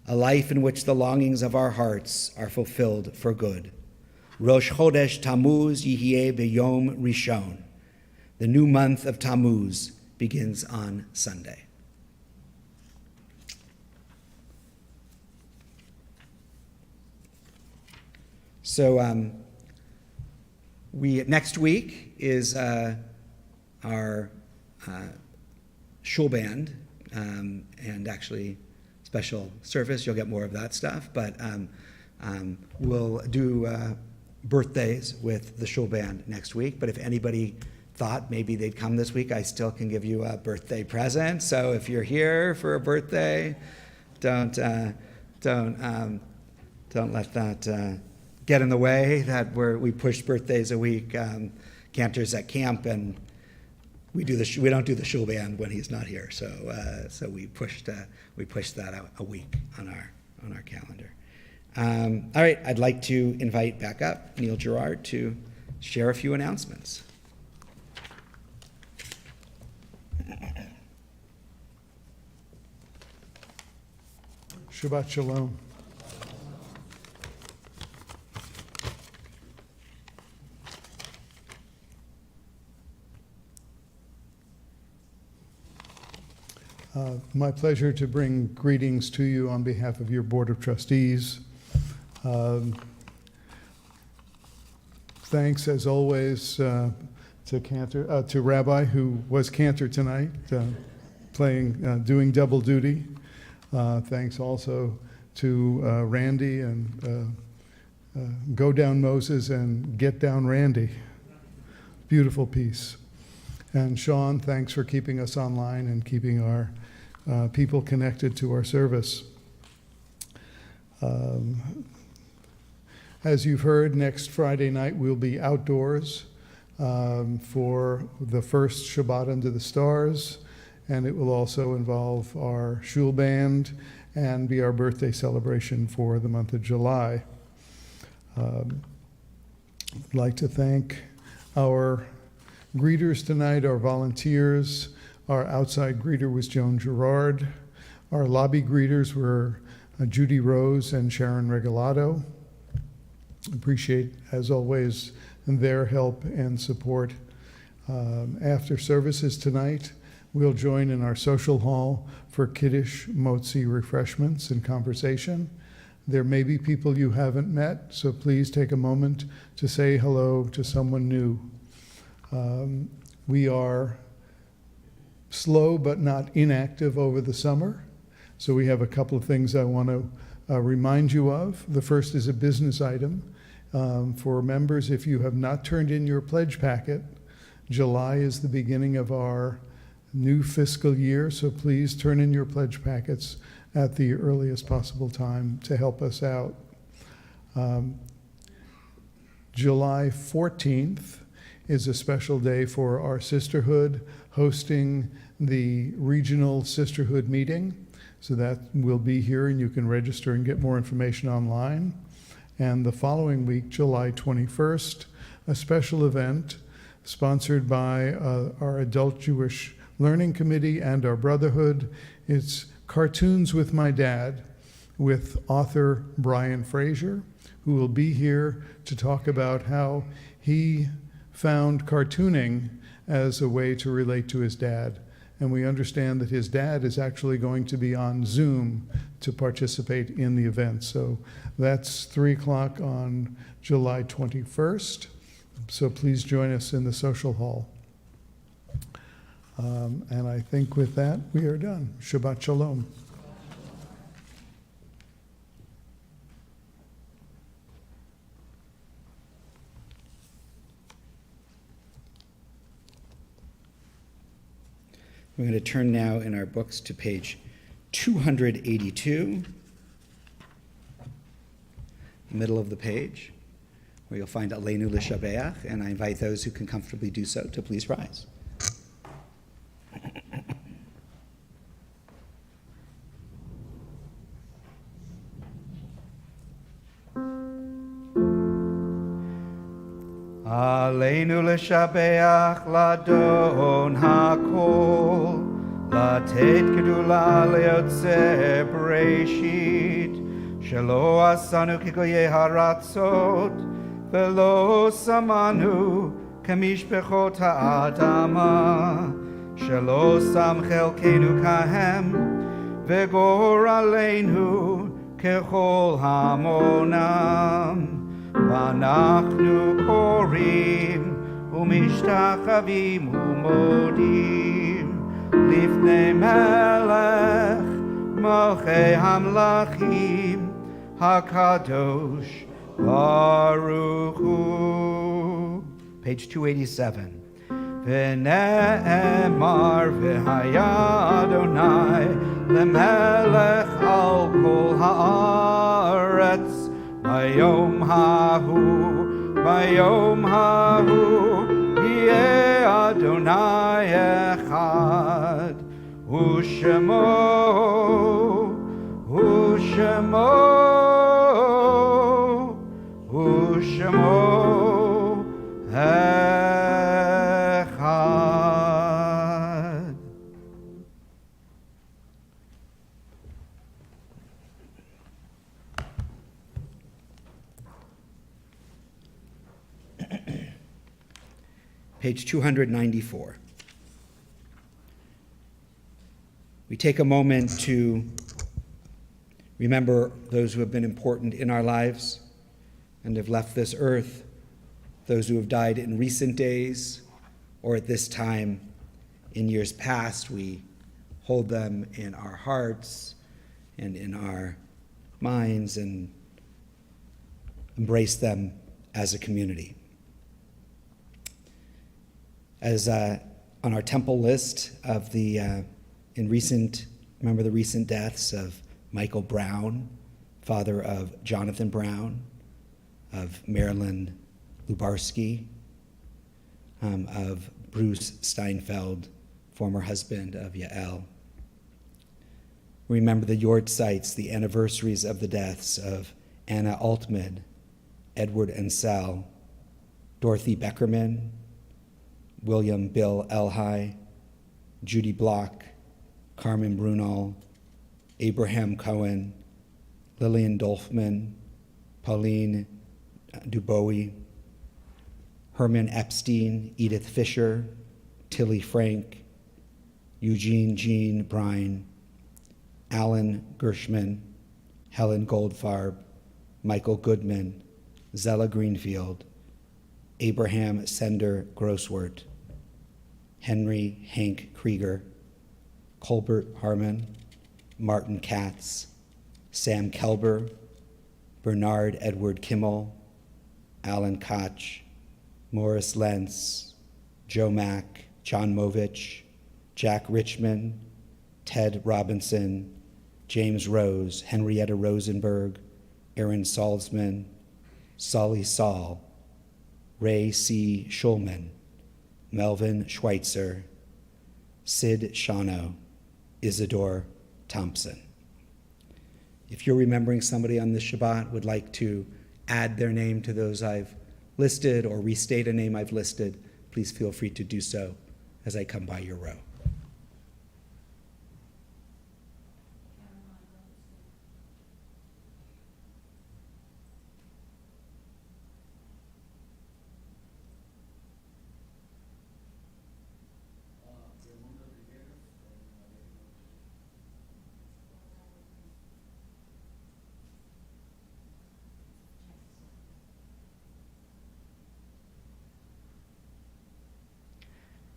a life in which the longings of our hearts are fulfilled for good. Rosh Chodesh Tammuz Yihyeh B'Yom Rishon. The new month of Tammuz begins on Sunday. So next week is our shul band, and actually special service. You'll get more of that stuff, but we'll do birthdays with the shul band next week. But if anybody thought maybe they'd come this week, I still can give you a birthday present. So if you're here for a birthday, don't let that get in the way. That we push birthdays a week. Cantor's at camp, and we don't do the shul band when he's not here. So we pushed that out a week on our calendar. All right, I'd like to invite back up Neil Gerard to share a few announcements. Shabbat Shalom. My pleasure to bring greetings to you on behalf of your Board of Trustees. Thanks, as always, to Rabbi, who was Cantor tonight, doing double duty. Thanks also to Randy and Go Down Moses and Get Down Randy. Beautiful piece. And Sean, thanks for keeping us online and keeping our people connected to our service. As you've heard, next Friday night we'll be outdoors for the first Shabbat under the stars, and it will also involve our shul band and be our birthday celebration for the month of July. I'd like to thank our greeters tonight, our volunteers. Our outside greeter was Joan Gerard. Our lobby greeters were Judy Rose and Sharon Regalado. Appreciate, as always, their help and support. After services tonight, we'll join in our social hall for Kiddush, Motzi refreshments and conversation. There may be people you haven't met, so please take a moment to say hello to someone new. We are slow but not inactive over the summer, so we have a couple of things I want to remind you of. The first is a business item. For members, if you have not turned in your pledge packet, July is the beginning of our new fiscal year, so please turn in your pledge packets at the earliest possible time to help us out. July 14th is a special day for our sisterhood, hosting the regional sisterhood meeting. So that will be here, and you can register and get more information online. And the following week, July 21st, a special event sponsored by our Adult Jewish Learning Committee and our Brotherhood. It's Cartoons with My Dad with author Brian Fraser, who will be here to talk about how he found cartooning as a way to relate to his dad. And we understand that his dad is actually going to be on Zoom to participate in the event. So that's 3 o'clock on July 21st. So please join us in the social hall. And I think with that, we are done. Shabbat Shalom. We're going to turn now in our books to page 282, middle of the page, where you'll find Aleinu L'Shabeach, and I invite those who can comfortably do so to please rise. Aleinu L'Shabeach Ladon HaKol, Latet Gedula Leotze Bereshit, Shelo Asanu Kigoye Haratzot, Velo Samanu Kamishbechot Ha'adama, Shelo Sam Chelkenu Kahem, Vegor Aleinu Kechol Hamonam. ואנחנו קוראים ומשתחווים ומודים לפני מלך מלכי המלכים הקדוש ברוך הוא. Page 287. ונאמר והיה אדוני למלך על כל הארץ ביום ההוא יהיה אדוני אחד ושמו אחד. Page 294. We take a moment to remember those who have been important in our lives and have left this earth, those who have died in recent days or at this time in years past. We hold them in our hearts and in our minds and embrace them as a community. As on our temple list of remember the recent deaths of Michael Brown, father of Jonathan Brown, of Marilyn Lubarsky, of Bruce Steinfeld, former husband of Yael. Remember the yortzites, the anniversaries of the deaths of Anna Altman, Edward Ansel, Dorothy Beckerman, William Bill Elhai, Judy Block, Carmen Brunel, Abraham Cohen, Lillian Dolfman, Pauline Dubois, Herman Epstein, Edith Fisher, Tilly Frank, Eugene Jean Brine, Alan Gershman, Helen Goldfarb, Michael Goodman, Zella Greenfield, Abraham Sender Grosswort, Henry Hank Krieger, Colbert Harmon, Martin Katz, Sam Kelber, Bernard Edward Kimmel, Alan Koch, Morris Lentz, Joe Mack, John Movich, Jack Richmond, Ted Robinson, James Rose, Henrietta Rosenberg, Aaron Salzman, Solly Saul, Ray C. Schulman, Melvin Schweitzer, Sid Shano, Isidore Thompson. If you're remembering somebody on this Shabbat, would like to add their name to those I've listed or restate a name I've listed, please feel free to do so as I come by your row.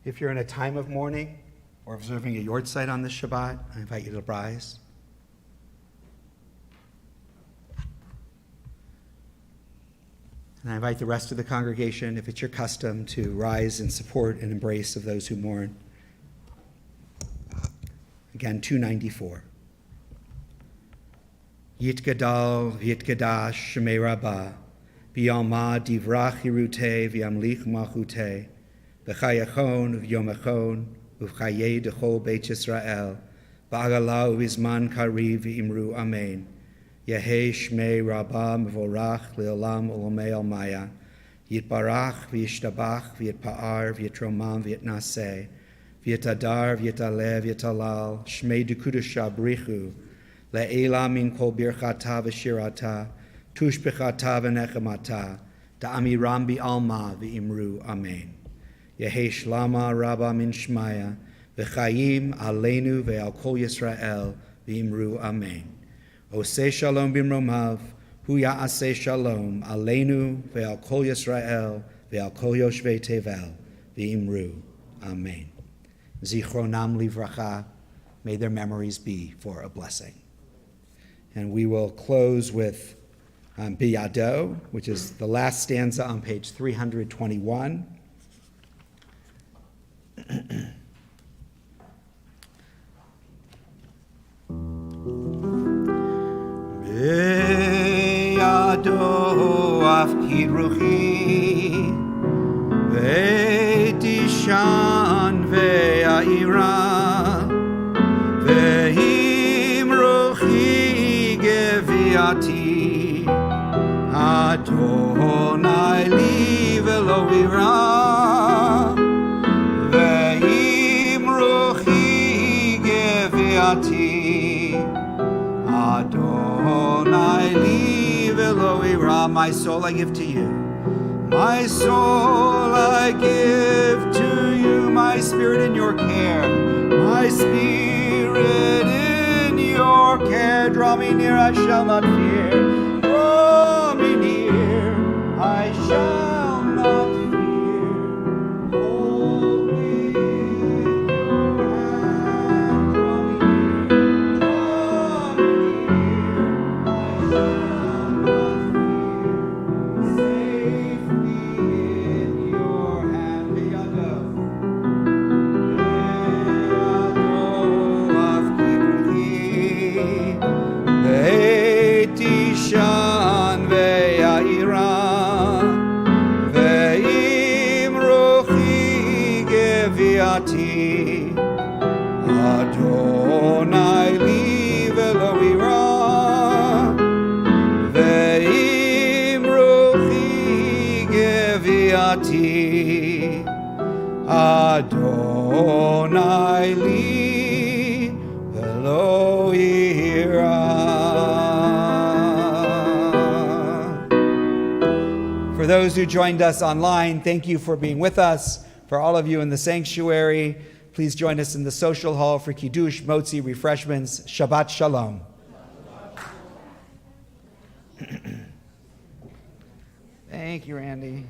If you're in a time of mourning or observing a yortzeit on this Shabbat, I invite you to rise. And I invite the rest of the congregation, if it's your custom, to rise in support and embrace of those who mourn. Again, 294. Yitgadal v'yitgadash shemei rabbah, b'yalma divrach hirutei v'yamlich malchutei, v'chayachon v'yomachon v'chayei dechol beit Yisrael, v'agala u'izman kariv v'imru amen. Yehei shmei rabbah mevorach le'olam olamei almaya, yitbarach v'yishtabach v'yitpa'ar v'yitromam v'yitnaseh, v'yitadar v'yitaleh v'yitalal, shmei dekudusha brichu, le'ela min kol birchata v'shirata, tushbechata v'nechemata, da'amiram bi'alma v'imru amen. Yehi shlama rabba min shmaya, v'chayim aleinu ve'al kol Yisrael v'imru amen. Oseh shalom bimromav, hu ya'aseh shalom aleinu ve'al kol Yisrael ve'al kol yoshvei tevel v'imru amen. Zichronam livracha, may their memories be for a blessing. And we will close with Biyado, which is the last stanza on page 321. Biyado afkid ruchi ve'tishan ve'aira ve'im ruchi geviati Adonai li ve'lo ira ve'im ruchi geviati Adonai li ve'lo ira. My soul I give to you. My soul I give to you. My spirit in your care. My spirit in your care. Draw me near, I shall not fear. Draw me near, I shall not fear. Hold me in your hand. Draw me near, I shall not fear. Safe me in your hand. Biyado afkid ve'tishan ve'aira ve'im ruchi geviati Adonai li ve'lo ira ve'im ruchi geviati Adonai li velo ira. For those who joined us online, thank you for being with us. For all of you in the sanctuary, please join us in the social hall for Kiddush, Motzi, refreshments. Shabbat Shalom. Thank you, Randy.